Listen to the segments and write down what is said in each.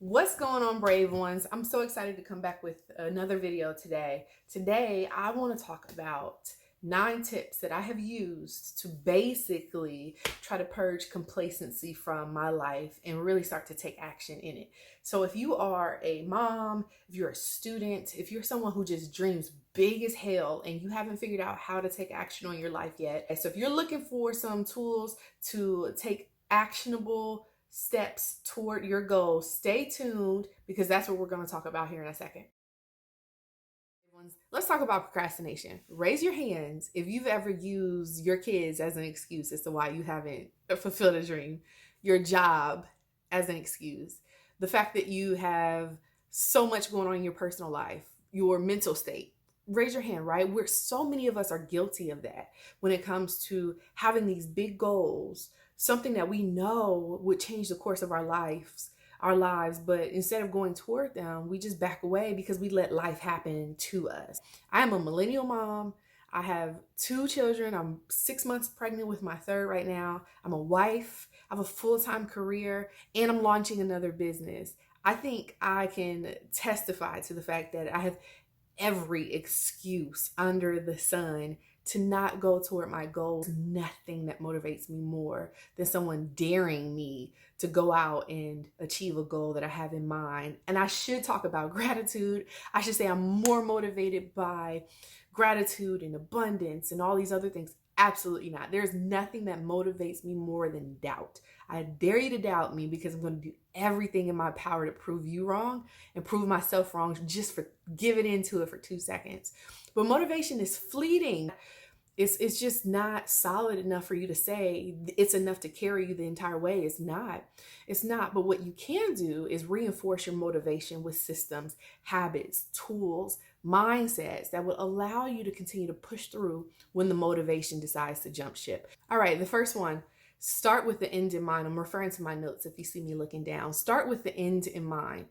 What's going on, brave ones? I'm so excited to come back with another video today. Today, I want to talk about 9 tips that I have used to basically try to purge complacency from my life and really start to take action in it. So if you are a mom, if you're a student, if you're someone who just dreams big as hell and you haven't figured out how to take action on your life yet, so if you're looking for some tools to take actionable steps toward your goals, stay tuned because that's what we're going to talk about here in a second. Let's talk about procrastination. Raise your hands if you've ever used your kids as an excuse as to why you haven't fulfilled a dream, your job as an excuse, the fact that you have so much going on in your personal life, your mental state. Raise your hand, right? So many of us are guilty of that when it comes to having these big goals, something that we know would change the course of our lives, but instead of going toward them, we just back away because we let life happen to us. I am a millennial mom. I have 2 children. I'm 6 months pregnant with my third right now. I'm a wife. I have a full-time career, and I'm launching another business. I think I can testify to the fact that I have every excuse under the sun to not go toward my goals. Nothing that motivates me more than someone daring me to go out and achieve a goal that I have in mind. And I should talk about gratitude. I should say I'm more motivated by gratitude and abundance and all these other things. Absolutely not. There's nothing that motivates me more than doubt. I dare you to doubt me because I'm going to do everything in my power to prove you wrong and prove myself wrong just for giving into it for 2 seconds. But motivation is fleeting. It's just not solid enough for you to say it's enough to carry you the entire way. It's not. It's not. But what you can do is reinforce your motivation with systems, habits, tools, mindsets that will allow you to continue to push through when the motivation decides to jump ship. All right, the first one, start with the end in mind. I'm referring to my notes if you see me looking down. Start with the end in mind.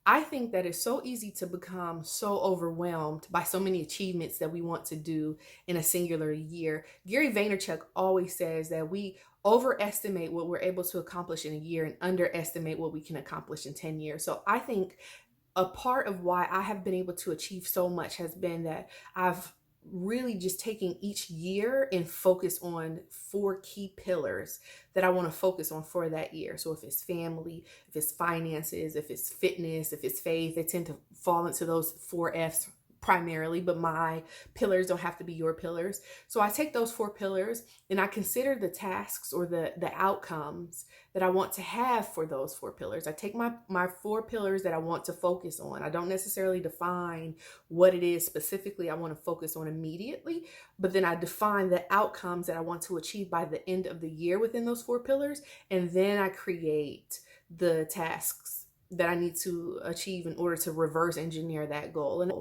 I think that it's so easy to become so overwhelmed by so many achievements that we want to do in a singular year. Gary Vaynerchuk always says that we overestimate what we're able to accomplish in a year and underestimate what we can accomplish in 10 years. So I think a part of why I have been able to achieve so much has been that I've really just taking each year and focus on 4 key pillars that I want to focus on for that year. So if it's family, if it's finances, if it's fitness, if it's faith, they tend to fall into those 4 F's primarily, but my pillars don't have to be your pillars. So I take those 4 pillars and I consider the tasks or the outcomes that I want to have for those 4 pillars. I take my 4 pillars that I want to focus on. I don't necessarily define what it is specifically I want to focus on immediately, but then I define the outcomes that I want to achieve by the end of the year within those 4 pillars. And then I create the tasks that I need to achieve in order to reverse engineer that goal. And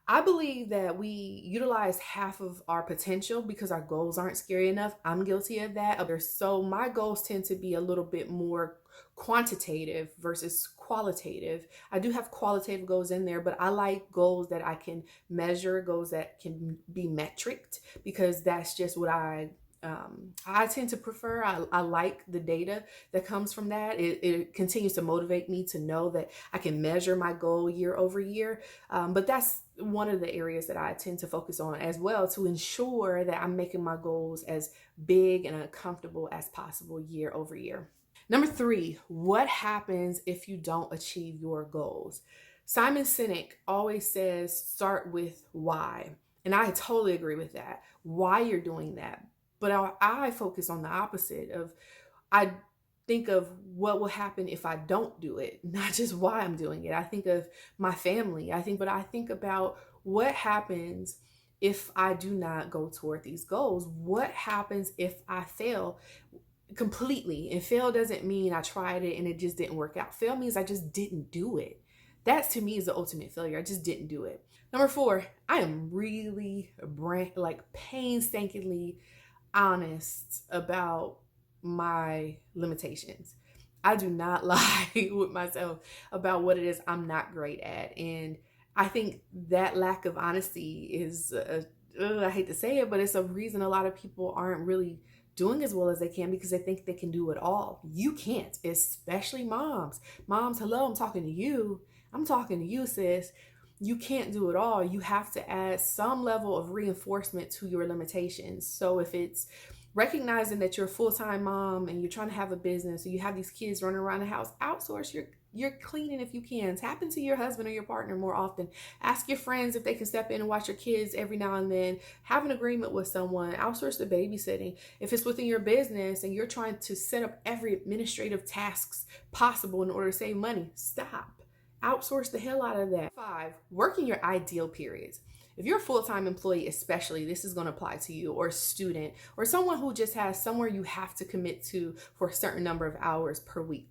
I believe that we utilize half of our potential because our goals aren't scary enough. I'm guilty of that. So my goals tend to be a little bit more quantitative versus qualitative. I do have qualitative goals in there, but I like goals that I can measure, goals that can be metriced, because that's just what I tend to prefer. I like the data that comes from that. It continues to motivate me to know that I can measure my goal year over year. But that's one of the areas that I tend to focus on as well, to ensure that I'm making my goals as big and uncomfortable as possible year over year. Number 3, what happens if you don't achieve your goals? Simon Sinek always says, start with why. And I totally agree with that. Why you're doing that. But I focus on the opposite of, I think of what will happen if I don't do it, not just why I'm doing it. I think of my family. I think about what happens if I do not go toward these goals. What happens if I fail completely? And fail doesn't mean I tried it and it just didn't work out. Fail means I just didn't do it. That to me is the ultimate failure. I just didn't do it. Number 4, I am really painstakingly honest about my limitations. I do not lie with myself about what it is I'm not great at. And I think that lack of honesty is, I hate to say it, but it's a reason a lot of people aren't really doing as well as they can because they think they can do it all. You can't, especially moms. Moms, hello, I'm talking to you. I'm talking to you, sis. You can't do it all. You have to add some level of reinforcement to your limitations. So if it's recognizing that you're a full-time mom and you're trying to have a business, or you have these kids running around the house, outsource your cleaning if you can. Tap into your husband or your partner more often. Ask your friends if they can step in and watch your kids every now and then. Have an agreement with someone. Outsource the babysitting. If it's within your business and you're trying to set up every administrative tasks possible in order to save money, stop. Outsource the hell out of that. 5, working your ideal periods. If you're a full-time employee, especially, this is going to apply to you, or a student, or someone who just has somewhere you have to commit to for a certain number of hours per week.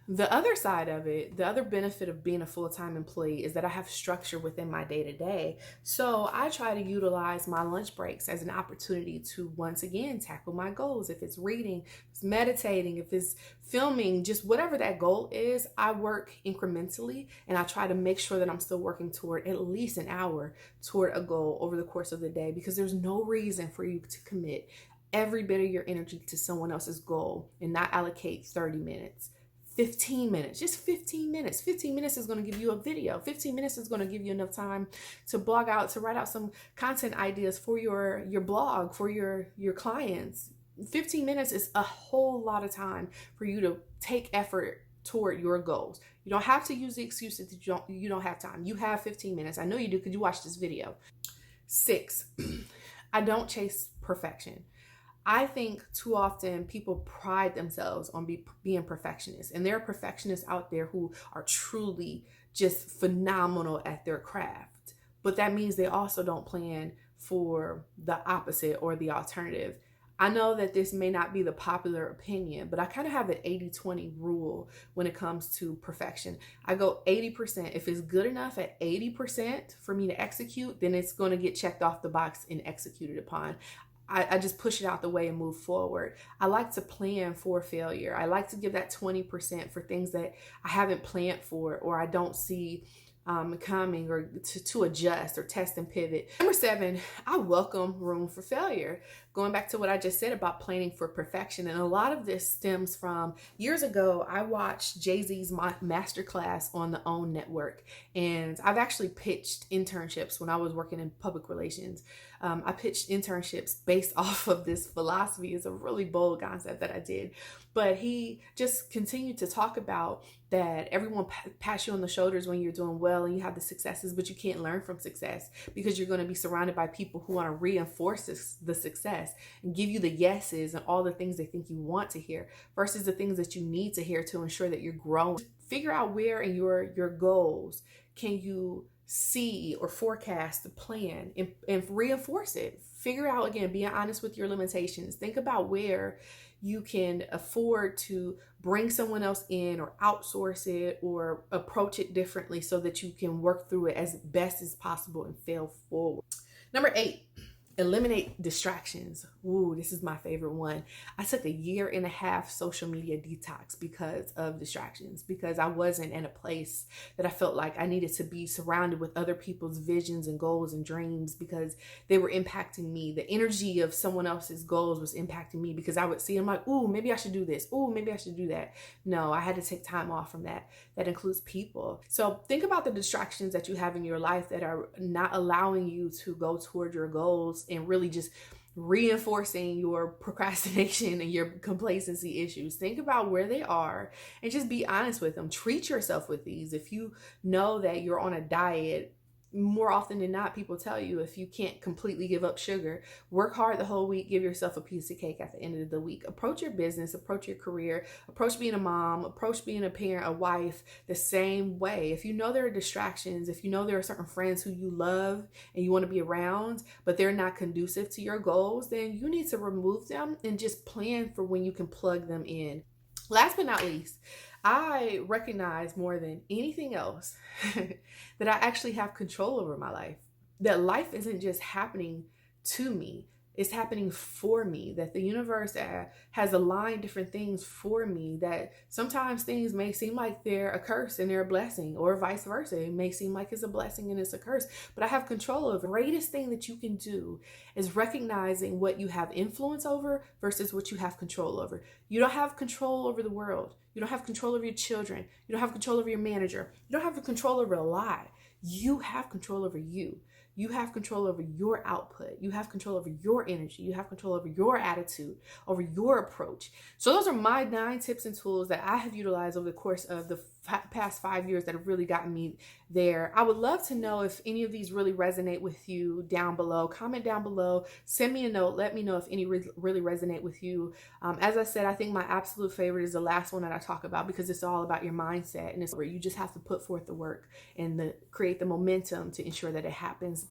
The other side of it, the other benefit of being a full-time employee is that I have structure within my day-to-day. So I try to utilize my lunch breaks as an opportunity to once again tackle my goals. If it's reading, if it's meditating, if it's filming, just whatever that goal is, I work incrementally and I try to make sure that I'm still working toward at least an hour toward a goal over the course of the day, because there's no reason for you to commit every bit of your energy to someone else's goal and not allocate 30 minutes. 15 minutes, just 15 minutes. 15 minutes is going to give you a video. 15 minutes is going to give you enough time to blog out, to write out some content ideas for your blog, for your clients. 15 minutes is a whole lot of time for you to take effort toward your goals. You don't have to use the excuse that you don't have time. You have 15 minutes. I know you do because you watched this video. 6, I don't chase perfection. I think too often people pride themselves on being perfectionists, and there are perfectionists out there who are truly just phenomenal at their craft. But that means they also don't plan for the opposite or the alternative. I know that this may not be the popular opinion, but I kind of have an 80-20 rule when it comes to perfection. I go 80%. If it's good enough at 80% for me to execute, then it's going to get checked off the box and executed upon. I just push it out the way and move forward. I like to plan for failure. I like to give that 20% for things that I haven't planned for or I don't see coming, or to adjust or test and pivot. Number 7, I welcome room for failure. Going back to what I just said about planning for perfection. And a lot of this stems from years ago, I watched Jay-Z's masterclass on the OWN network. And I've actually pitched internships when I was working in public relations. I pitched internships based off of this philosophy. It's a really bold concept that I did. But he just continued to talk about that everyone pats you on the shoulders when you're doing well and you have the successes, but you can't learn from success because you're going to be surrounded by people who want to reinforce the success and give you the yeses and all the things they think you want to hear versus the things that you need to hear to ensure that you're growing. Figure out where in your goals can you see or forecast the plan and reinforce it. Figure out, again, being honest with your limitations. Think about where you can afford to bring someone else in or outsource it or approach it differently so that you can work through it as best as possible and fail forward. Number 8, eliminate distractions. Ooh, this is my favorite one. I took a 1.5 year social media detox because of distractions, because I wasn't in a place that I felt like I needed to be surrounded with other people's visions and goals and dreams because they were impacting me. The energy of someone else's goals was impacting me because I would see them like, ooh, maybe I should do this. Ooh, maybe I should do that. No, I had to take time off from that. That includes people. So think about the distractions that you have in your life that are not allowing you to go toward your goals and really just reinforcing your procrastination and your complacency issues. Think about where they are and just be honest with them. Treat yourself with these. If you know that you're on a diet, more often than not, people tell you if you can't completely give up sugar, work hard the whole week, give yourself a piece of cake at the end of the week. Approach your business, approach your career, approach being a mom, approach being a parent, a wife the same way. If you know there are distractions, if you know there are certain friends who you love and you want to be around, but they're not conducive to your goals, then you need to remove them and just plan for when you can plug them in. Last but not least, I recognize more than anything else that I actually have control over my life. That life isn't just happening to me. is happening for me, that the universe has aligned different things for me, that sometimes things may seem like they're a curse and they're a blessing, or vice versa. It may seem like it's a blessing and it's a curse, but I have control over it. The greatest thing that you can do is recognizing what you have influence over versus what you have control over. You don't have control over the world. You don't have control over your children. You don't have control over your manager. You don't have control over a lie. You have control over you. You have control over your output. You have control over your energy. You have control over your attitude, over your approach. So those are my 9 tips and tools that I have utilized over the course of the past 5 years that have really gotten me there. I would love to know if any of these really resonate with you down below. Comment down below. Send me a note. Let me know if any really resonate with you. As I said, I think my absolute favorite is the last one that I talk about, because it's all about your mindset, and it's where you just have to put forth the work and create the momentum to ensure that it happens.